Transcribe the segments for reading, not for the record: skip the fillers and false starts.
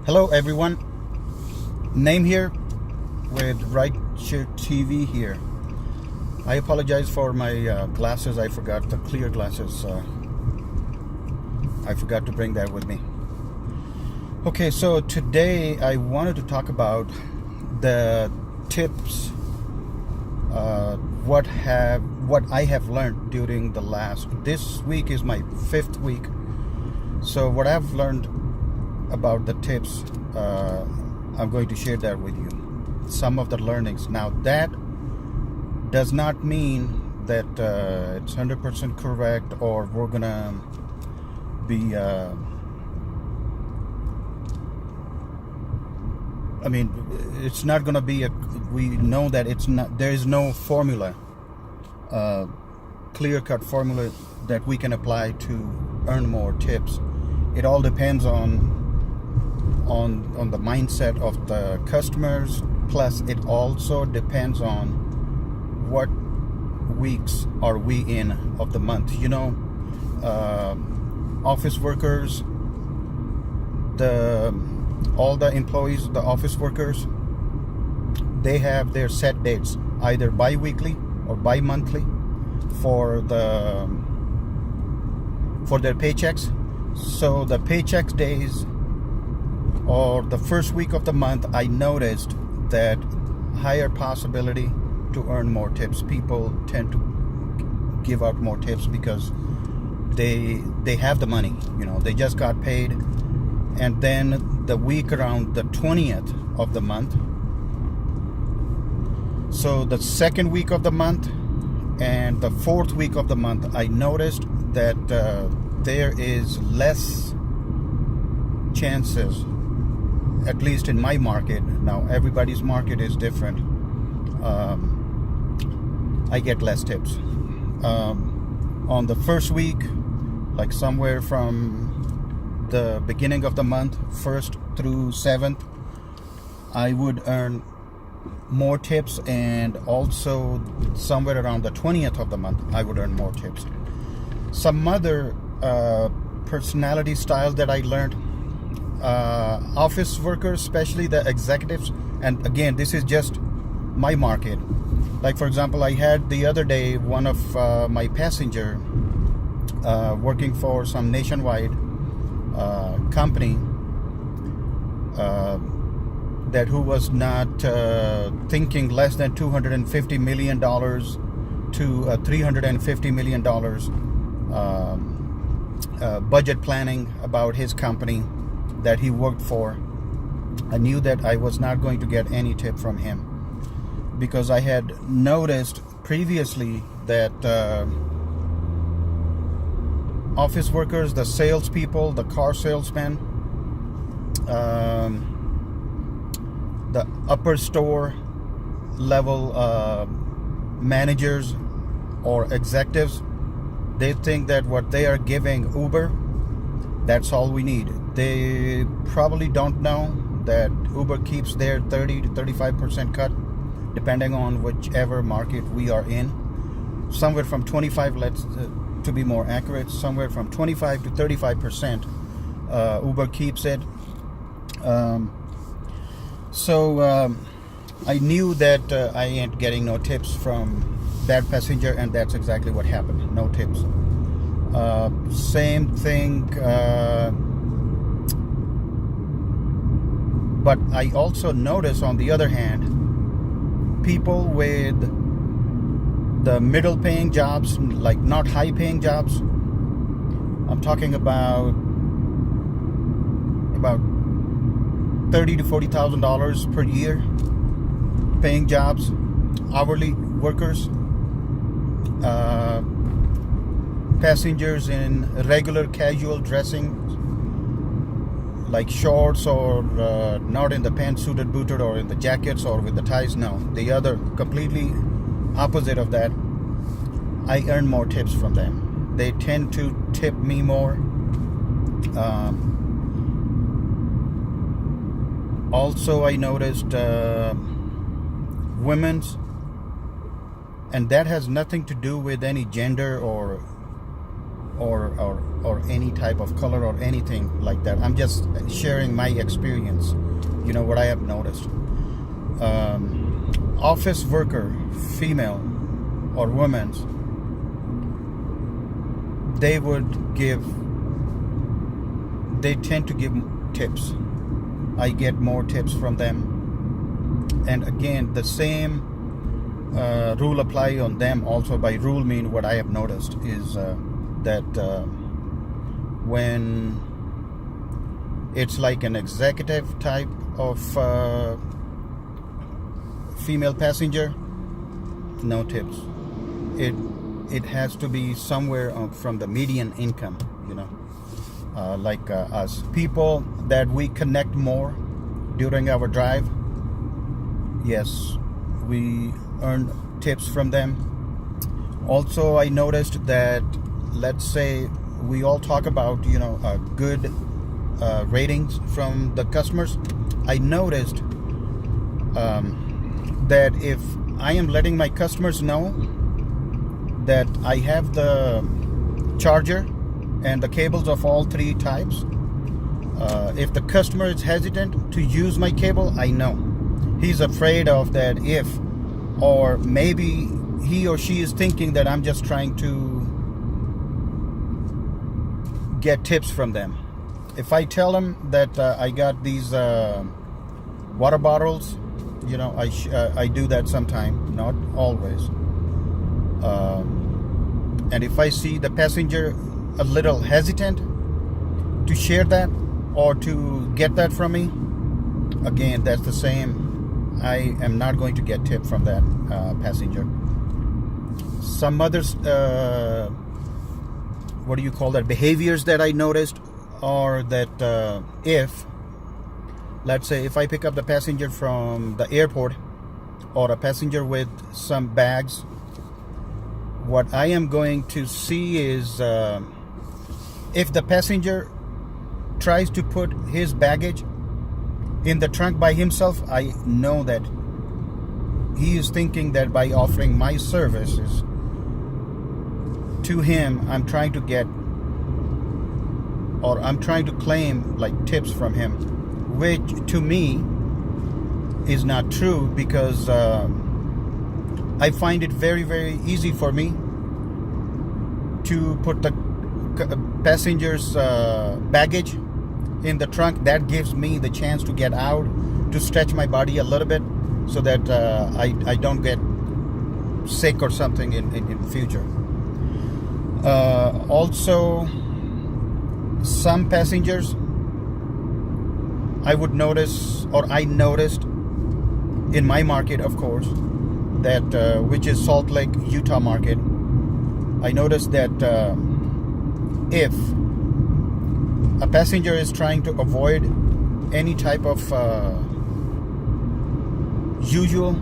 Hello everyone, Name here with Rideshare TV here. I apologize for my glasses. I forgot the clear glasses. I forgot to bring that with me. Okay, so today I wanted to talk about the tips, what I have learned during this week is my 5th week. So what I've learned about the tips, I'm going to share that with you. Some of the learnings. Now that does not mean that it's 100% correct, or we're gonna be I mean, it's not gonna be we know that it's not, there is no formula, clear-cut formula that we can apply to earn more tips. It all depends on the mindset of the customers. Plus, it also depends on what weeks are we in of the month. You know, office workers, all the employees, the office workers, they have their set dates, either bi-weekly or bi-monthly for their paychecks. So the paychecks days, or the first week of the month, I noticed that higher possibility to earn more tips. People tend to give out more tips because they have the money. You know, they just got paid. And then the week around the 20th of the month, so the second week of the month and the 4th week of the month, I noticed that there is less chances, at least in my market. Now everybody's market is different. I get less tips on the first week, like somewhere from the beginning of the month, 1st through 7th, I would earn more tips, and also somewhere around the 20th of the month I would earn more tips. Some other personality styles that I learned, office workers, especially the executives, and again, this is just my market. Like, for example, I had the other day one of my passenger working for some nationwide company that who was not thinking less than $250 million to $350 million budget planning about his company that he worked for. I knew that I was not going to get any tip from him, because I had noticed previously that office workers, the salespeople, the car salesmen, the upper store level managers or executives, they think that what they are giving Uber, that's all we need. They probably don't know that Uber keeps their 30 to 35% cut, depending on whichever market we are in. Somewhere from 25, to be more accurate, somewhere from 25 to 35% Uber keeps it. So I knew that I ain't getting no tips from that passenger, and that's exactly what happened. No tips. Same thing, but I also notice, on the other hand, people with the middle paying jobs, like not high paying jobs, I'm talking about $30,000 to $40,000 per year paying jobs, hourly workers, passengers in regular casual dressing, like shorts, or not in the pantsuited, booted, or in the jackets, or with the ties. No, the other, completely opposite of that, I earn more tips from them. They tend to tip me more. Also, I noticed women's, and that has nothing to do with any gender or or any type of color or anything like that. I'm just sharing my experience, what I have noticed. Office worker, female or women's, they tend to give tips. I get more tips from them. And again, the same rule apply on them also. By rule mean what I have noticed is that when it's like an executive type of female passenger, no tips. It has to be somewhere from the median income, like us. People that we connect more during our drive, yes, we earn tips from them. Also, I noticed that, let's say we all talk about good ratings from the customers. I noticed that if I am letting my customers know that I have the charger and the cables of all three types, if the customer is hesitant to use my cable, I know he's afraid of that, or maybe he or she is thinking that I'm just trying to get tips from them. If I tell them that I got these water bottles, I do that sometime, not always. And if I see the passenger a little hesitant to share that or to get that from me, again, that's the same. I am not going to get tip from that passenger. Some others, behaviors that I noticed are that let's say if I pick up the passenger from the airport or a passenger with some bags, what I am going to see is if the passenger tries to put his baggage in the trunk by himself, I know that he is thinking that by offering my services to him, I'm trying to claim like tips from him, which to me is not true, because I find it very, very easy for me to put the passenger's baggage in the trunk. That gives me the chance to get out, to stretch my body a little bit, so that I don't get sick or something in future. Also, some passengers I noticed in my market, of course, that which is Salt Lake, Utah market. I noticed that if a passenger is trying to avoid any type of usual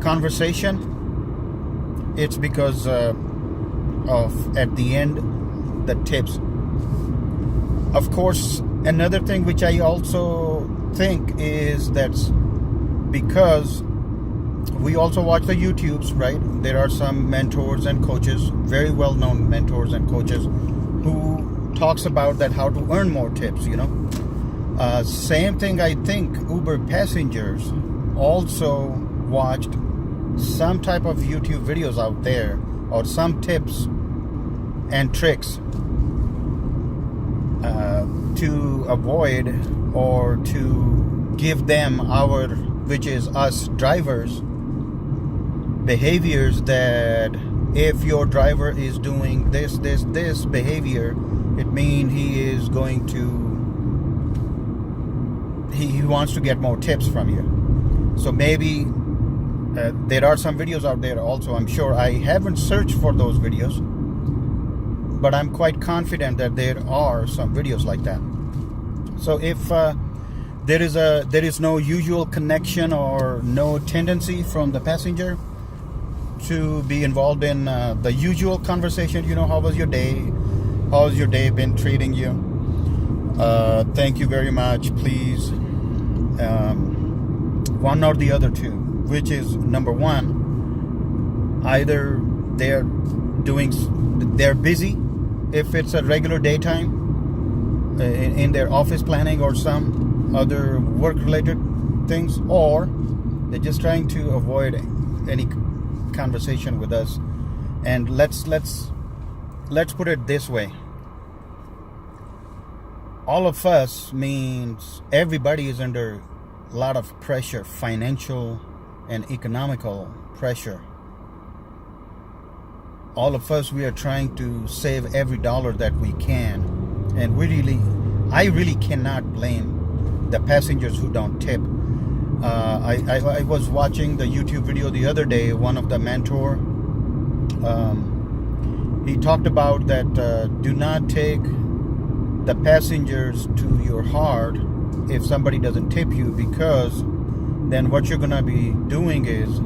conversation, it's because of, at the end, the tips. Of course, another thing which I also think is that's because we also watch the YouTubes, right? There are some mentors and coaches, very well-known mentors and coaches, who talks about that how to earn more tips, Same thing, I think Uber passengers also watched some type of YouTube videos out there, or some tips and tricks to avoid or to give them which is us drivers, behaviors that if your driver is doing this behavior, it means he wants to get more tips from you. So maybe there are some videos out there also. I'm sure I haven't searched for those videos, but I'm quite confident that there are some videos like that. So if there is no usual connection or no tendency from the passenger to be involved in the usual conversation, how was your day? How's your day been treating you? Thank you very much. Please, one or the other two, which is number one, either they're busy if it's a regular daytime in their office planning or some other work-related things, or they're just trying to avoid any conversation with us. And let's put it this way. All of us means everybody is under a lot of pressure, financial and economical pressure. All of us, we are trying to save every dollar that we can, and I really cannot blame the passengers who don't tip. I was watching the YouTube video the other day. One of the mentor, he talked about that do not take the passengers to your heart if somebody doesn't tip you, because then what you're going to be doing is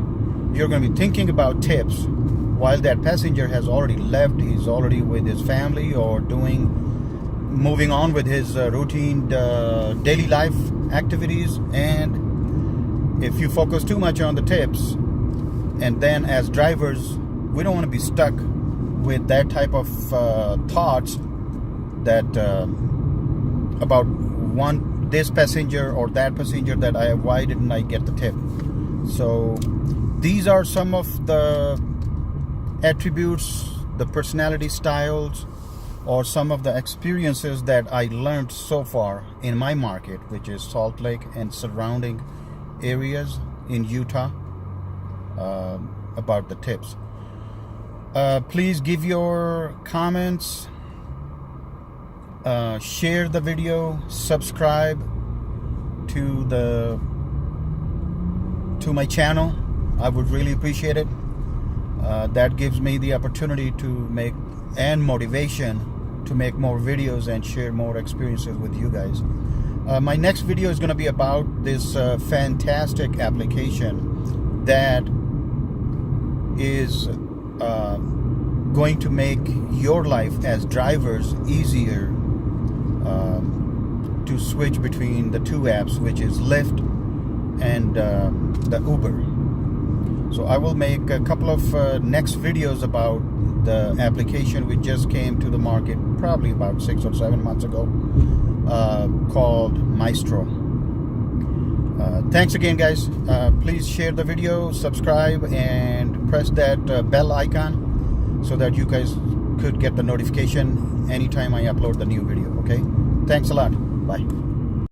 you're going to be thinking about tips while that passenger has already left. He's already with his family or moving on with his routine daily life activities. And if you focus too much on the tips, and then as drivers, we don't want to be stuck with that type of thoughts that about this passenger or that passenger that why didn't I get the tip? So these are some of the attributes, the personality styles, or some of the experiences that I learned so far in my market, which is Salt Lake and surrounding areas in Utah, about the tips. Please give your comments, share the video, subscribe to my channel. I would really appreciate it. That gives me the opportunity to make and motivation to make more videos and share more experiences with you guys. My next video is going to be about this fantastic application that is going to make your life as drivers easier to switch between the two apps, which is LYFT and the Uber. So I will make a couple of next videos about the application which just came to the market probably about 6 or 7 months ago, called Maestro. Thanks again, guys. Please share the video, subscribe, and press that bell icon so that you guys could get the notification anytime I upload the new video. Okay? Thanks a lot. Bye.